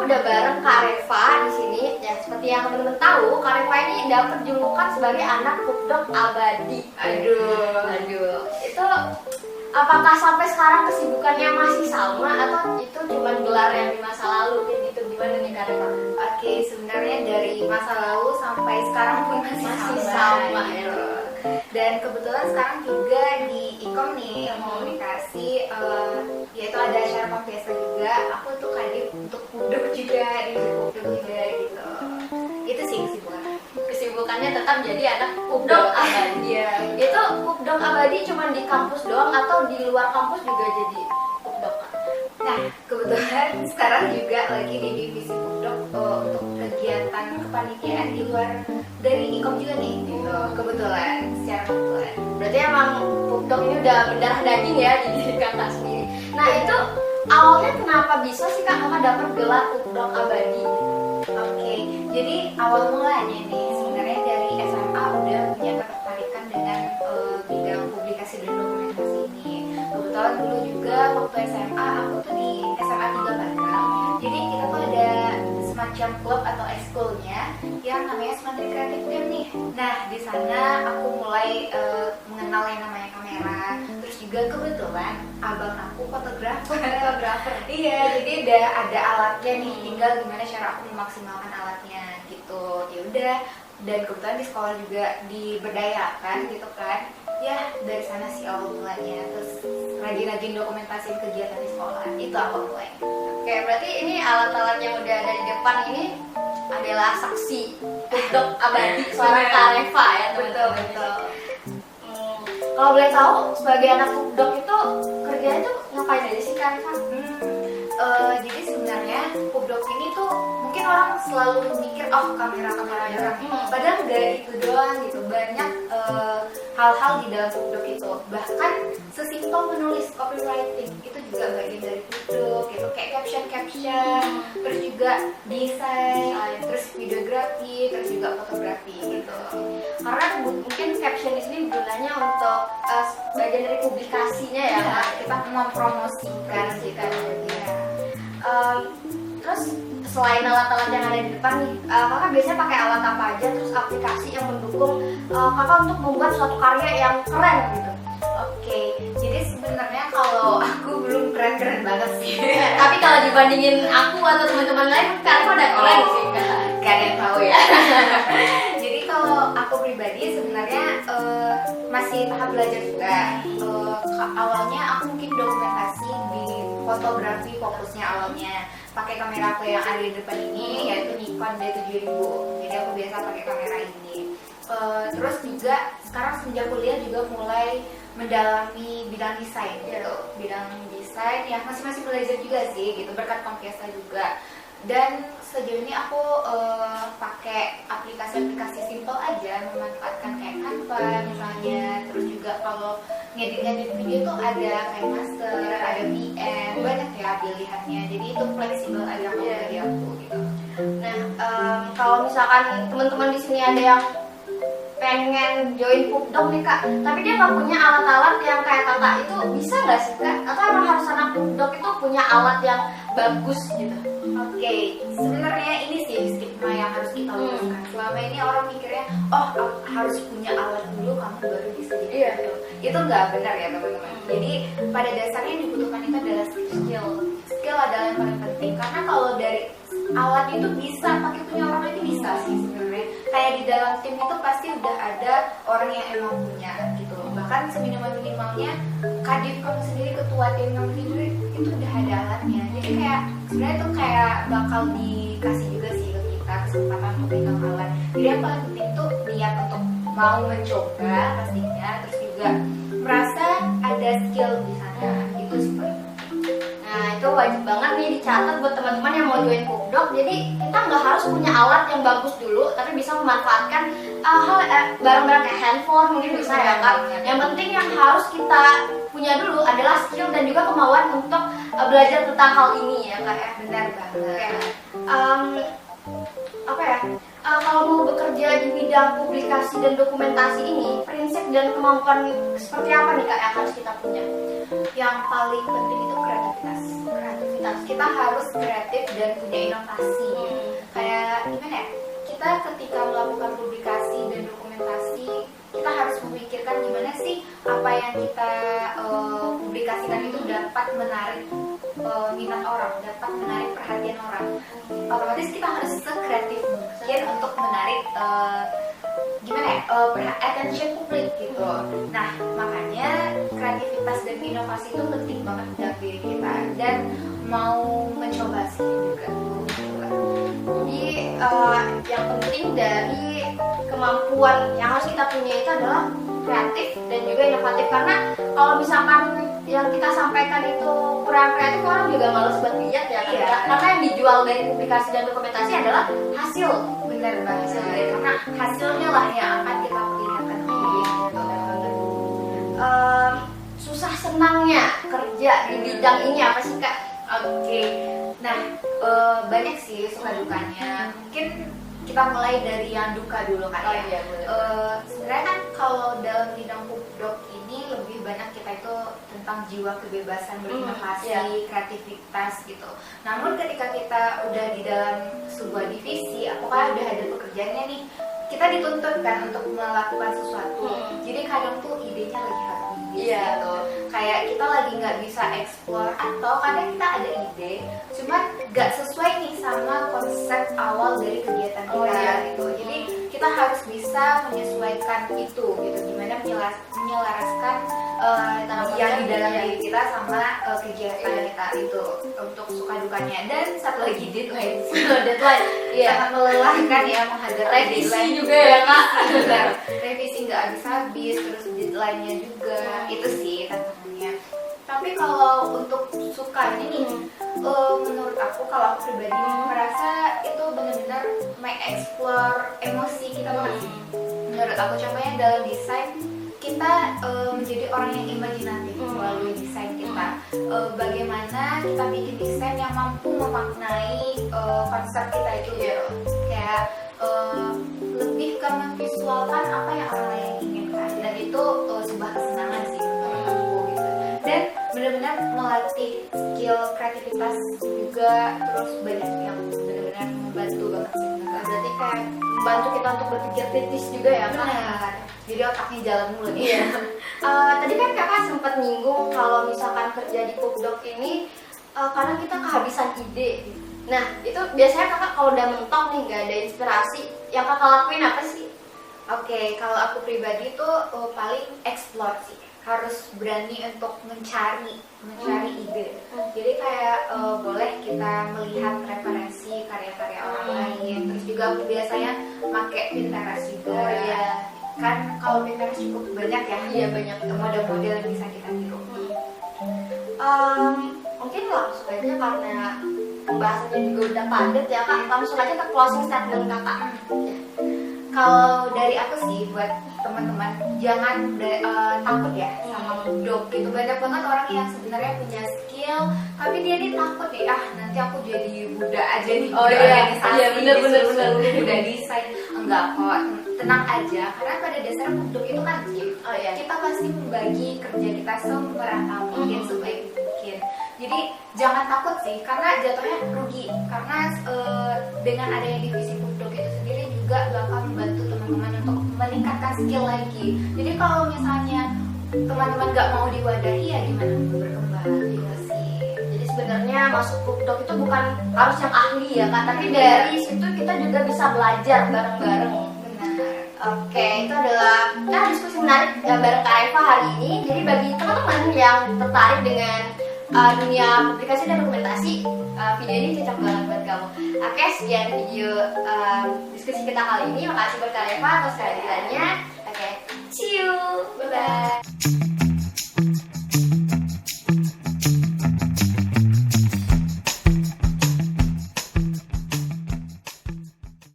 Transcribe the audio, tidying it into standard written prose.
udah bareng Kak Reva di sini. Ya seperti yang teman-teman tahu, Kak Reva ini dapat julukan sebagai anak pupdog abadi. Aduh. Itu apakah sampai sekarang kesibukannya masih sama atau itu cuma gelar yang di masa lalu gitu? Gimana nih Kak Reva? Oke, sebenarnya dari masa lalu sampai sekarang pun masih sama ya. Dan kebetulan sekarang juga di Ikom nih komunikasi, yaitu ada acara Pampiasa juga. Aku tuh kadif untuk pupdog juga di pupdog juga gitu. Itu sih Kesibukannya tetap jadi anak pupdog abadi. ya. Itu pupdog abadi cuma di kampus doang atau di luar kampus juga jadi pupdog? Nah, kebetulan sekarang juga lagi di divisi pupdog untuk kegiatan kepanitiaan di luar dari Ikom juga nih gitu. Kebetulan, secara kebetulan. Berarti emang pupdog ini udah berdarah daging ya di diri kakak sendiri. Nah itu awalnya kenapa bisa sih kak kakak dapat gelar pupdog abadi? Oke, jadi awal mulanya nih sebenarnya dari SMA udah punya ketertarikan dengan bidang publikasi dan dokumentasi ini. Kebetulan dulu juga waktu SMA aku tuh di SMA 3 Batam. Jadi kita tuh ada semacam klub atau ekskulnya yang namanya Smantri Kreatif Team nih. Nah di sana aku mulai mengenal yang namanya kamera. Terus juga kebetulan abang aku fotografer. Iya, jadi udah ada alatnya nih. Tinggal gimana cara aku memaksimalkan alatnya gitu. Ya udah. Dan kebetulan di sekolah juga diberdayakan gitu kan. Ya dari sana sih awal mulanya. Terus rajin-rajin dokumentasiin kegiatan di sekolah. Itu awal mulanya. Oke berarti ini alat-alat yang udah ada di depan ini adalah saksi pupdog abadi seorang Kak Reva ya teman-teman. Betul. Kalau boleh tahu sebagai anak pupdog itu kerjanya tuh ngapain aja sih Kak Reva? Jadi sebenarnya pupdog ini tuh mungkin orang selalu mikir oh kamera. Padahal nggak itu doang gitu. Banyak hal-hal di dalam pupdog itu. Bahkan sesimpel menulis copywriting itu juga bagian dari pupdog gitu. Kayak caption, terus juga desain, terus videografi, terus juga fotografi gitu. Karena mungkin caption di sini gunanya untuk bagian dari publikasinya ya Kak. Kita mempromosikan gitu. Terus selain alat-alat yang ada di depan nih, kakak biasanya pakai alat apa aja? Terus aplikasi yang mendukung kakak untuk membuat suatu karya yang keren gitu. Oke, jadi sebenarnya kalau aku belum keren-keren banget sih. Tapi kalau dibandingin aku atau teman-teman lain, kakak udah keren sih kak. Gak ada yang tahu ya. Jadi kalau aku pribadi sebenarnya masih tahap belajar juga. Awalnya aku mungkin dokumentasi di fotografi fokusnya awalnya. Pakai kamera aku yang ada di depan ini yaitu Nikon D7000. Jadi aku biasa pakai kamera ini. Terus juga sekarang sejak kuliah juga mulai mendalami bidang desain gitu. Bidang desain yang masih belajar juga sih gitu berkat Pampiasa juga. Dan sejauh ini aku pakai aplikasi-aplikasi simple aja memanfaatkan kayak Canva misalnya. Terus juga kalau ngedit video tuh ada kayak Master, ada VM, banyak ya pilihannya. Jadi itu fleksibel aja kalau dari aku gitu. Nah, kalau misalkan teman-teman di sini ada yang pengen join pupdog nih kak, tapi dia nggak punya alat-alat yang kayak kakak itu, bisa nggak sih kak? Atau emang harus anak pupdog itu punya alat yang bagus gitu? Oke, sebenarnya ini sih stigma yang harus kita luruskan. Selama ini orang mikirnya, oh harus punya alat dulu kamu baru bisa jadi gitu. Itu nggak benar ya teman-teman. Jadi pada dasarnya yang dibutuhkan itu adalah skill. Skill adalah yang paling penting karena kalau dari alat itu bisa pakai punya orang itu bisa sih sebenarnya. Kayak di dalam tim itu pasti udah ada orang yang emang punya gitu. Bahkan seminimal-minimalnya kadif kamu sendiri, ketua tim kamu sendiri itu udah ada alatnya. Jadi kayak sebenarnya itu kayak bakal dikasih juga sih ke kita kesempatan untuk pegang alat. Jadi yang paling penting tuh niat untuk mau mencoba pastinya, terus juga merasa ada skill di sana. Itu sih paling. Nah itu wajib banget nih dicatat buat teman-teman yang mau join pupdog. Jadi kita nggak harus punya alat yang bagus dulu, tapi bisa memanfaatkan barang-barang kayak handphone mungkin bisa ya kan. Yang penting yang harus kita punya dulu adalah skill dan juga kemauan untuk belajar tentang hal ini ya kak ya. Benar banget. Apa ya? kalau mau bekerja di bidang publikasi dan dokumentasi ini, prinsip dan kemampuan seperti apa nih Kak yang harus kita punya? Yang paling penting itu kreativitas. Kita harus kreatif dan punya inovasi. Kayak gimana ya? Kita ketika melakukan publikasi dan dokumentasi, kita harus memikirkan gimana sih apa yang kita publikasikan itu dapat menarik minat orang, dapat menarik perhatian orang. Otomatis kita harus sekreatif mungkin untuk menarik attention publik gitu. Nah, makanya kreativitas dan inovasi itu penting banget dalam diri kita, dan mau mencoba sih juga. Jadi yang penting dari kemampuan yang harus kita punya itu adalah kreatif dan juga inovatif, karena kalau misalkan yang kita sampaikan itu kurang kreatif, orang juga males buat lihat ya kan? Iya. Karena yang dijual dari publikasi dan dokumentasi adalah hasil. Benar banget, karena hasilnya lah yang akan kita perlihatkan gitu. Susah senangnya kerja di bidang ini apa sih Kak? Oke, nah banyak sih suka dukanya. Mungkin kita mulai dari yang duka dulu kan ya. Iya, boleh. Sebenarnya kan kalau dalam bidang pubdoc ini lebih banyak kita itu tentang jiwa kebebasan berinovasi, kreativitas gitu. Namun ketika kita udah di dalam sebuah divisi, apakah udah ada pekerjaannya nih, kita dituntut kan untuk melakukan sesuatu. Jadi kadang tuh idenya lagi habis gitu. Kayak kita lagi nggak bisa explore, atau kadang kita ada ide, cuman nggak sesuai nih sama konsep awal dari kegiatan kita gitu. Jadi kita harus bisa menyesuaikan itu gitu, gimana menyelaraskan yang di dalam diri kita sama kegiatan kita itu untuk suka dukanya. Dan satu lagi deadline. Sangat melelahkan ya menghadapi Revisi deadline juga ya Kak. Benar. Revisi nggak habis-habis, terus deadline-nya juga. Itu sih tantangannya. Tapi kalau untuk sukanya nih, menurut aku, kalau aku pribadi merasa itu benar-benar mengeksplor emosi kita banget sih. Menurut aku, contohnya dalam desain, kita menjadi orang yang imajinatif melalui desain kita. Bagaimana kita bikin desain yang mampu memaknai konsep kita itu gitu. Kayak lebih ke memvisualkan apa yang orang lain inginkan, dan itu sebuah kesenangan sih menurut aku gitu. Dan benar-benar melatih skill kreativitas juga, terus banyak yang benar-benar membantu banget sih. Berarti kayak membantu kita untuk berpikir kritis juga ya Kak? Benar. Jadi otaknya jalan mulu nih. Iya. Tadi kan Kakak sempat nyinggung kalau misalkan kerja di pubdoc ini kadang kita kehabisan ide. Nah, itu biasanya Kakak kalau udah mentok nih nggak ada inspirasi, yang Kakak lakuin apa sih? Oke, kalau aku pribadi tuh paling explore sih. Harus berani untuk mencari ide. Jadi kayak boleh kita melihat referensi karya-karya orang lain. Terus juga aku biasanya pakai Pinterest juga. Kan kalau Pinterest cukup banyak ya. Iya, banyak model-model yang bisa kita tiru. Mungkin langsung aja karena pembahasannya juga udah padat ya Kak, langsung aja ke closing statement Kakak. Kalau dari aku sih buat teman-teman, jangan takut ya sama pubdoc gitu. Banyak banget orang yang sebenarnya punya skill, tapi dia nih takut nih, nanti aku jadi budak aja nih, budak organisasi, iya, bener. budak desain. Enggak kok, tenang aja, karena pada dasarnya pubdoc itu kan tim. Kita pasti membagi kerja kita semerata mungkin, sebaik mungkin. Jadi jangan takut sih, karena jatuhnya rugi. Karena dengan adanya divisi pubdoc itu sendiri juga bakal membantu teman-teman untuk meningkatkan skill lagi. Jadi kalau misalnya teman-teman nggak mau diwadahi, ya gimana berkembang gitu sih. Jadi sebenarnya masuk pubdoc itu bukan harus yang ahli ya Kak, tapi dari situ kita juga bisa belajar bareng-bareng. Oke, itu adalah diskusi menarik bareng Kak Eva hari ini. Jadi bagi teman-teman yang tertarik dengan dunia publikasi dan dokumentasi, video ini cocok banget buat kamu. Oke, sekian video diskusi kita kali ini. Makasih buat Kak Eva atas kehadirannya.